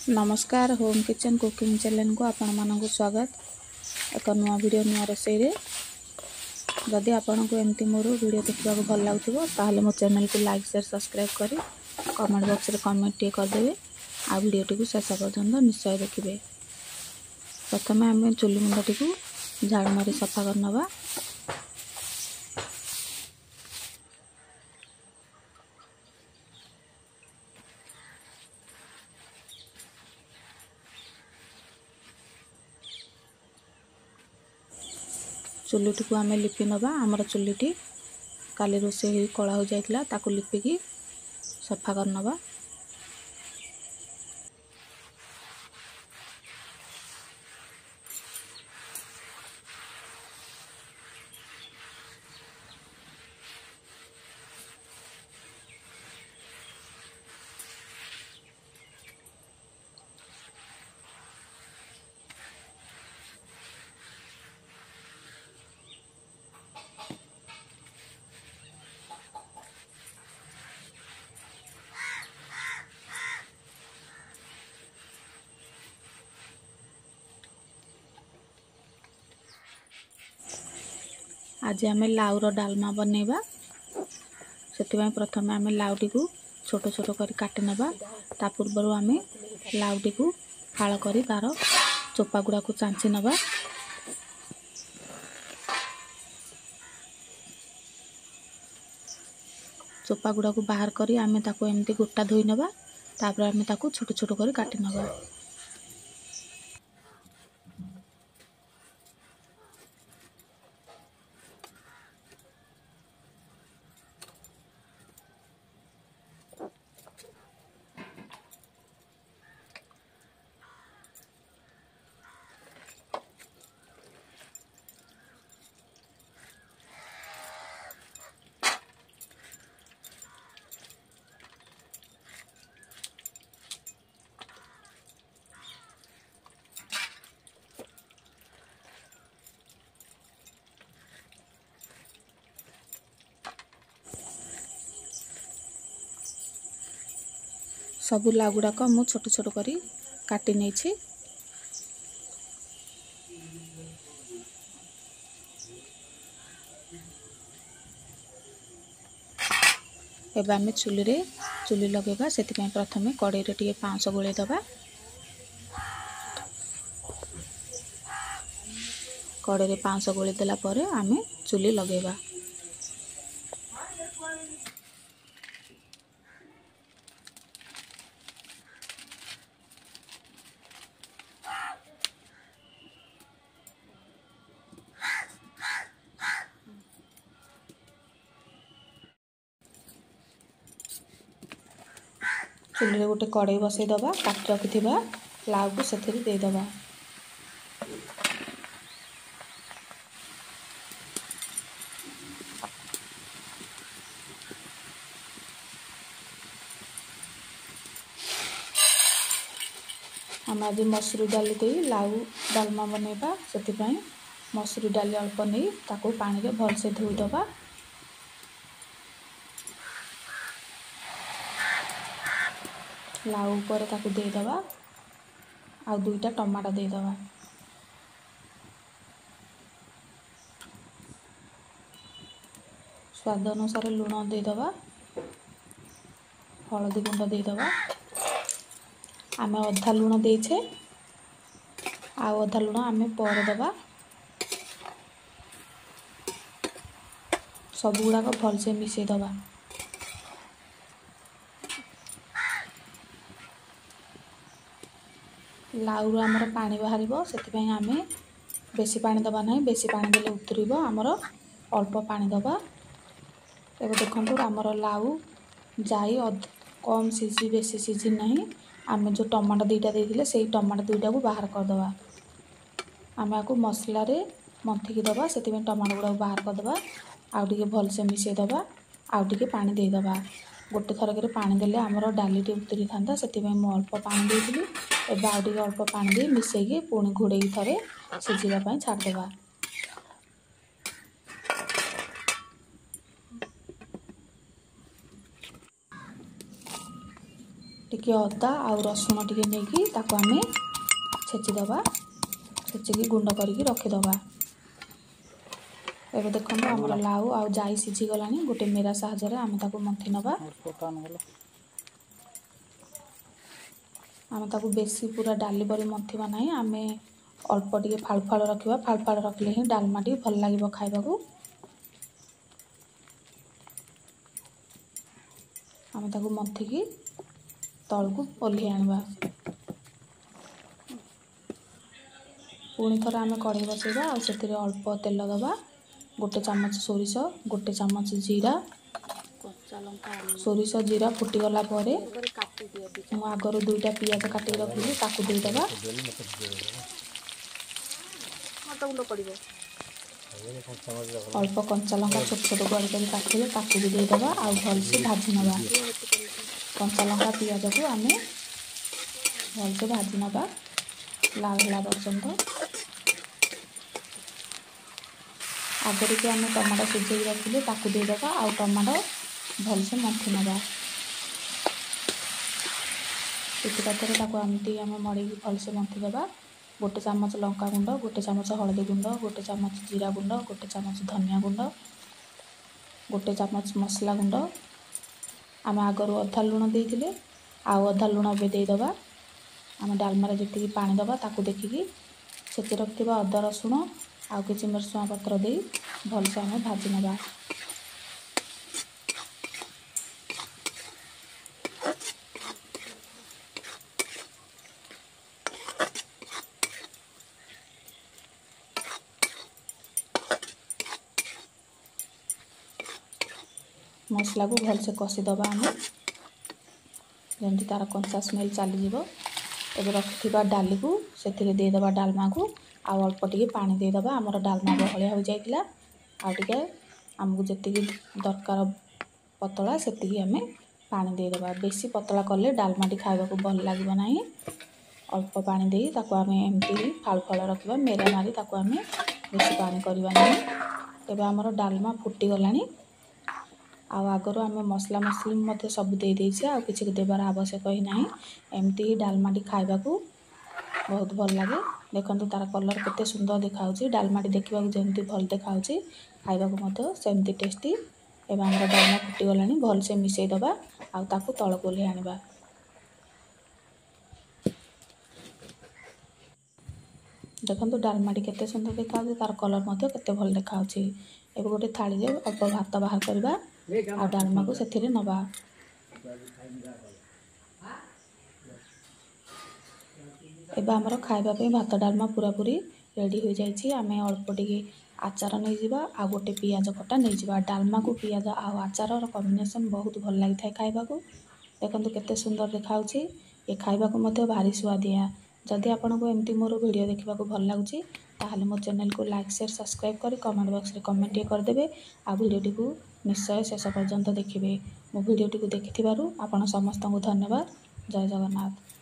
नमस्कार home kitchen cooking channel को आपण मानक स्वागत। एक नुआ वीडियो नुआ रोसई रे जदि आपण को एमती मोर वीडियो देखा भल लगुव ताहले मो चैनल को लाइक शेयर सब्सक्राइब करी कमेंट बॉक्स रे कमेंट टे करदेवे आ वीडियो टी शेष पर्यंत निश्चय देखिए। प्रथम आम चुली मुंडटी को झाड़ मारी सफा करनवा। चुलीटी को आम लिपि नवा। आमर चुलीटी काली रोषे कला हो जाइतिला ताकू लिपिकी सफा करनवा। आज आम लाउर डालमा बनैबा। से प्रथम आम लाउटी को छोट छोट कर काटि नबा। ता पूर्व आम लाउटी को फाड़ करी तार चोपा गुड़ा को चांची नबा। चोपा गुड़ा को बाहर करी आम ताको एमती गोटा धोई नबा। तापर आम ताको छोट छोट कर काटि नबा। सबू लाउ गुड़ाक मु छोट छोट करी काटी नहीं। एबे आमे चुली लगेबा। से प्रथम कड़ाई रे टिके पाउंस गोले दबा। कड़ाई रे पाउंस गोले देला परे आमे चुली लगेबा। चुली रे गोटे कड़ाई बसई दबा। काट रखिथिबा लाउ को सेथिरे दे दबा। आम आज मसूरी डाली दे लाउ डालमा बनैबा। से मसूरी डाली अल्प नहीं ताको पानी रे भल से धोई दबा। लाउ ऊपर ताको दे दबा। आ दुईटा टमाटो दे दबा। स्वाद अनुसार लुण दे दबा। हलदी गुंड दे दबा। आमे अधा लुण देछे आ अधा लुण आमे पर दबा। सब गुड़ाक भल से मिसई दबा। लाउ आमर पानी बाहर से आमे बेसी पानी दबा नहीं। बेसी पानी देले उतरिबो। आमर अल्प पानी दबा। एबे देखंतु आमर लाउ जाई कम सीझी बेसी सीझी नहीं। आमे जो टमाटो दुईटा देइथिले सेई टमाटो दुईटा को बाहर कर दबा। आमे आकु मसला रे मंथिकी दबा। से टमाटो गुड़ा बाहर कर दबा। आउ टिके भल से मिसई दबा। आउ टिके पानी दे दबा। गोटे थरक पानी देले आमर डाली टी उतरी था। से मु अल्प पानी देइथिली। एबे आउ टिके अल्प पानी दे मिसई पुणी घोड़े थरे सीझिबा पई छाड़ देबा। ଟିକେ ଅଦା ଆଉ ରସୁଣ ଟିକେ ନେଇକି ତାକୁ ଆମେ ଛେଚିଦେବା। ଛେଚିକି ଗୁଣ୍ଡ କରିକି ରଖିଦେବା। ଏବେ ଦେଖନ୍ତୁ ଆମର ଲାଉ ଆଉ ଜାଇ ସିଝିଗଲାଣି। ଗୋଟେ ମେରା ସାହାଯ୍ୟରେ ଆମେ ତାକୁ ମନ୍ଥି ନେବା। ଆମେ ତାକୁ ବେଶୀ ପୁରା ଡାଲି ପରି ମନ୍ଥିବା ନାହିଁ। ଆମେ ଅଳ୍ପ ଟିକେ ଫାଳ ଫାଳ ରଖିବା। ଫାଳ ଫାଳ ରଖିଲେ ହିଁ ଡାଲମାଟି ଭଲ ଲାଗିବ ଖାଇବାକୁ। ଆମେ ତାକୁ ମନ୍ଥିକି ତଳକୁ ଓହ୍ଲେଇ ଆଣିବା। ପୁଣି ଥରେ ଆମେ କଢ଼େଇ ବସାଇବା ଆଉ ସେଥିରେ ଅଳ୍ପ ତେଲ ଦେବା। ଗୋଟେ ଚାମଚ ସୋରିଷ, ଗୋଟେ ଚାମଚ ଜିରା, ସୋରିଷ ଜିରା ଫୁଟିଗଲା ପରେ ମୁଁ ଆଗରୁ 2ଟା ପିଆଜ କାଟିକି ରଖିଲି ତାକୁ ଦେଇଦେବା। ଅଳ୍ପ କଞ୍ଚା ଲଙ୍କା ଛୋଟ ଛୋଟ ଗୁଆଳି କରି କାଟିଲେ ତାକୁ ବି ଦେଇଦେବା ଆଉ ଭଲସେ ଭାଜି ନେବା। କଞ୍ଚା ଲଙ୍କା ପିଆଜକୁ ଆମେ ଭଲସେ ଭାଜି ନେବା ଲାଲ ହେଲା ପର୍ଯ୍ୟନ୍ତ। ଆଗରୁ କି ଆମେ ଟମାଟୋ ସିଝେଇକି ରଖିଲେ ତାକୁ ଦେଇଦେବା ଆଉ ଟମାଟୋ ଭଲସେ ମନ୍ଥି ନେବା। ପିଠିପାତରେ ତାକୁ ଏମିତି ଆମେ ମଡ଼େଇକି ଭଲସେ ମନ୍ଥି ଦେବା। ଗୋଟେ ଚାମଚ ଲଙ୍କା ଗୁଣ୍ଡ, ଗୋଟେ ଚାମଚ ହଳଦୀ ଗୁଣ୍ଡ, ଗୋଟେ ଚାମଚ ଜିରା ଗୁଣ୍ଡ, ଗୋଟେ ଚାମଚ ଧନିଆ ଗୁଣ୍ଡ, ଗୋଟେ ଚାମଚ ମସଲା ଗୁଣ୍ଡ। ଆମେ ଆଗରୁ ଅଧା ଲୁଣ ଦେଇଥିଲେ ଆଉ ଅଧା ଲୁଣ ଏବେ ଦେଇଦେବା। ଆମେ ଡାଲମାରେ ଯେତିକି ପାଣି ଦେବା ତାକୁ ଦେଖିକି ଛେଚି ରଖିଥିବା ଅଦା ରସୁଣ ଆଉ କିଛି ଭୃଷଙ୍ଗ ପତ୍ର ଦେଇ ଭଲସେ ଆମେ ଭାଜି ନେବା। ମସଲାକୁ ଭଲସେ କଷିଦେବା ଆମେ ଯେମିତି ତାର କଞ୍ଚା ସ୍ମେଲ୍ ଚାଲିଯିବ। ଏବେ ରଖିଥିବା ଡାଲିକୁ ସେଥିରେ ଦେଇଦେବା ଡାଲମାକୁ ଆଉ ଅଳ୍ପ ଟିକେ ପାଣି ଦେଇଦେବା। ଆମର ଡାଲମା ବହଳିଆ ହୋଇଯାଇଥିଲା। ଆଉ ଟିକେ ଆମକୁ ଯେତିକି ଦରକାର ପତଳା ସେତିକି ଆମେ ପାଣି ଦେଇଦେବା। ବେଶୀ ପତଳା କଲେ ଡାଲମାଟି ଖାଇବାକୁ ଭଲ ଲାଗିବ ନାହିଁ। ଅଳ୍ପ ପାଣି ଦେଇ ତାକୁ ଆମେ ଏମିତି ଫାଳ ଫାଳ ରଖିବା। ମେରା ମାରି ତାକୁ ଆମେ ବେଶୀ ପାଣି କରିବା ନାହିଁ। ଏବେ ଆମର ଡାଲମା ଫୁଟିଗଲାଣି। ଆଉ ଆଗରୁ ଆମେ ମସଲା ମସଲି ମଧ୍ୟ ସବୁ ଦେଇଛେ ଆଉ କିଛି ଦେବାର ଆବଶ୍ୟକ ହିଁ ନାହିଁ। ଏମିତି ହିଁ ଡାଲମାଟି ଖାଇବାକୁ ବହୁତ ଭଲ ଲାଗେ। ଦେଖନ୍ତୁ ତାର କଲର୍ କେତେ ସୁନ୍ଦର ଦେଖାହେଉଛି। ଡାଲମାଟି ଦେଖିବାକୁ ଯେମିତି ଭଲ ଦେଖାହେଉଛି ଖାଇବାକୁ ମଧ୍ୟ ସେମିତି ଟେଷ୍ଟି। ଏବେ ଆମର ଡାଲମା ଫୁଟିଗଲାଣି। ଭଲସେ ମିଶାଇଦେବା ଆଉ ତାକୁ ତଳକୁ ଓହ୍ଲେଇ ଆଣିବା। ଦେଖନ୍ତୁ ଡାଲମାଟି କେତେ ସୁନ୍ଦର ଦେଖାହେଉଛି। ତାର କଲର୍ ମଧ୍ୟ କେତେ ଭଲ ଦେଖାହେଉଛି। ଏବେ ଗୋଟେ ଥାଳିରେ ଅଳ୍ପ ଭାତ ବାହାର କରିବା ଆଉ ଡାଲମାକୁ ସେଥିରେ ନେବା। ଏବେ ଆମର ଖାଇବା ପାଇଁ ଭାତ ଡାଲମା ପୁରାପୁରି ରେଡ଼ି ହୋଇଯାଇଛି। ଆମେ ଅଳ୍ପ ଟିକେ ଆଚାର ନେଇଯିବା ଆଉ ଗୋଟେ ପିଆଜ କଟା ନେଇଯିବା। ଡାଲମାକୁ ପିଆଜ ଆଉ ଆଚାରର କମ୍ବିନେସନ୍ ବହୁତ ଭଲ ଲାଗିଥାଏ ଖାଇବାକୁ। ଦେଖନ୍ତୁ କେତେ ସୁନ୍ଦର ଦେଖାହେଉଛି। ଏ ଖାଇବାକୁ ମଧ୍ୟ ଭାରି ସୁଆଦିଆ। ଯଦି ଆପଣଙ୍କୁ ଏମିତି ମୋର ଭିଡ଼ିଓ ଦେଖିବାକୁ ଭଲ ଲାଗୁଛି ତାହେଲେ ମୋ ଚ୍ୟାନେଲକୁ ଲାଇକ୍ ସେୟାର ସବସ୍କ୍ରାଇବ୍ କରି କମେଣ୍ଟ ବକ୍ସରେ କମେଣ୍ଟ ଟିକେ କରିଦେବେ ଆଉ ଭିଡ଼ିଓଟିକୁ ନିଶ୍ଚୟ ଶେଷ ପର୍ଯ୍ୟନ୍ତ ଦେଖିବେ। ମୋ ଭିଡ଼ିଓଟିକୁ ଦେଖିଥିବାରୁ ଆପଣ ସମସ୍ତଙ୍କୁ ଧନ୍ୟବାଦ। ଜୟ ଜଗନ୍ନାଥ।